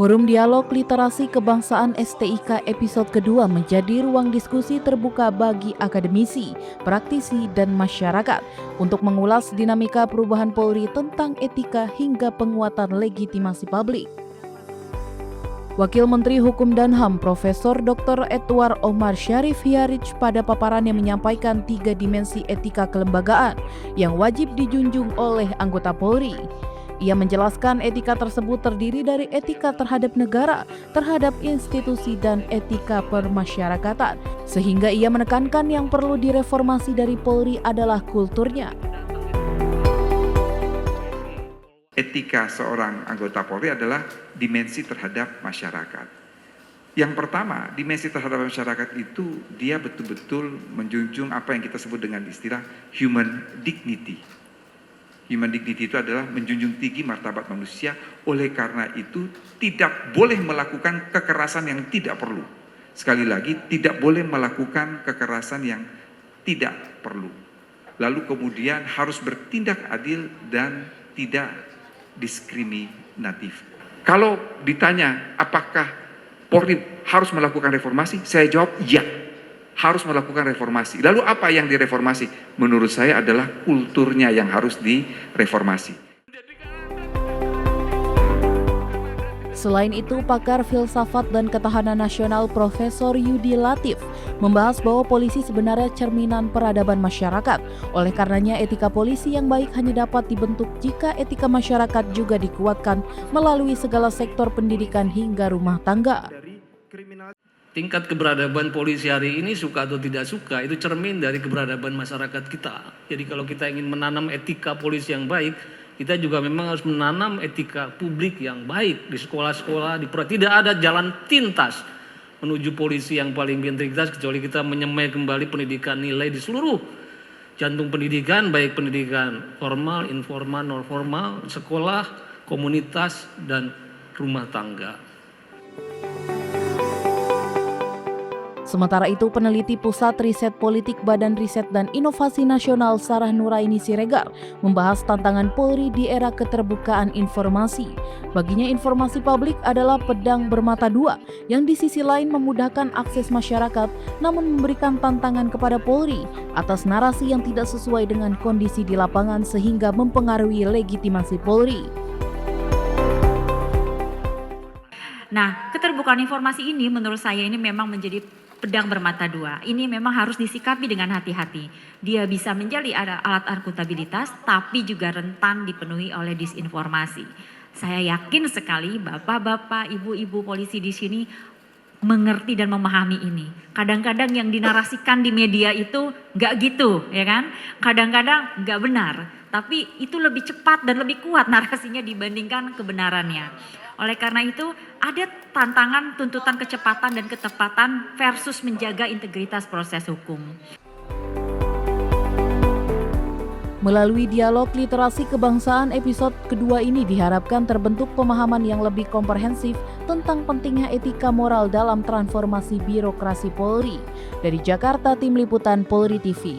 Forum Dialog Literasi Kebangsaan STIK episode kedua menjadi ruang diskusi terbuka bagi akademisi, praktisi, dan masyarakat untuk mengulas dinamika perubahan Polri tentang etika hingga penguatan legitimasi publik. Wakil Menteri Hukum dan HAM Profesor Dr. Edward Omar Syarif Hiarij pada paparannya menyampaikan 3 dimensi etika kelembagaan yang wajib dijunjung oleh anggota Polri. Ia menjelaskan etika tersebut terdiri dari etika terhadap negara, terhadap institusi, dan etika permasyarakatan. Sehingga ia menekankan yang perlu direformasi dari Polri adalah kulturnya. Etika seorang anggota Polri adalah dimensi terhadap masyarakat. Yang pertama, dimensi terhadap masyarakat itu dia betul-betul menjunjung apa yang kita sebut dengan istilah human dignity. Human dignity itu adalah menjunjung tinggi martabat manusia, oleh karena itu tidak boleh melakukan kekerasan yang tidak perlu. Sekali lagi, tidak boleh melakukan kekerasan yang tidak perlu. Lalu kemudian harus bertindak adil dan tidak diskriminatif. Kalau ditanya apakah Polri harus melakukan reformasi, saya jawab ya. Harus melakukan reformasi. Lalu apa yang direformasi? Menurut saya adalah kulturnya yang harus direformasi. Selain itu, pakar filsafat dan ketahanan nasional Profesor Yudi Latif membahas bahwa polisi sebenarnya cerminan peradaban masyarakat. Oleh karenanya, etika polisi yang baik hanya dapat dibentuk jika etika masyarakat juga dikuatkan melalui segala sektor pendidikan hingga rumah tangga. Tingkat keberadaban polisi hari ini, suka atau tidak suka, itu cermin dari keberadaban masyarakat kita. Jadi kalau kita ingin menanam etika polisi yang baik, kita juga memang harus menanam etika publik yang baik di sekolah-sekolah. Tidak ada jalan pintas menuju polisi yang paling berintegritas kecuali kita menyemai kembali pendidikan nilai di seluruh jantung pendidikan, baik pendidikan formal, informal, non formal, sekolah, komunitas, dan rumah tangga. Sementara itu, peneliti Pusat Riset Politik Badan Riset dan Inovasi Nasional Sarah Nuraini Siregar membahas tantangan Polri di era keterbukaan informasi. Baginya informasi publik adalah pedang bermata dua yang di sisi lain memudahkan akses masyarakat namun memberikan tantangan kepada Polri atas narasi yang tidak sesuai dengan kondisi di lapangan sehingga mempengaruhi legitimasi Polri. Nah, keterbukaan informasi ini menurut saya ini memang menjadi pedang bermata dua. Ini memang harus disikapi dengan hati-hati. Dia bisa menjadi alat akuntabilitas, tapi juga rentan dipenuhi oleh disinformasi. Saya yakin sekali bapak-bapak, ibu-ibu polisi di sini mengerti dan memahami ini. Kadang-kadang yang dinarasikan di media itu nggak gitu, ya kan? Kadang-kadang nggak benar, tapi itu lebih cepat dan lebih kuat narasinya dibandingkan kebenarannya. Oleh karena itu, ada tantangan tuntutan kecepatan dan ketepatan versus menjaga integritas proses hukum. Melalui dialog literasi kebangsaan episode kedua ini diharapkan terbentuk pemahaman yang lebih komprehensif tentang pentingnya etika moral dalam transformasi birokrasi Polri. Dari Jakarta, Tim Liputan Polri TV.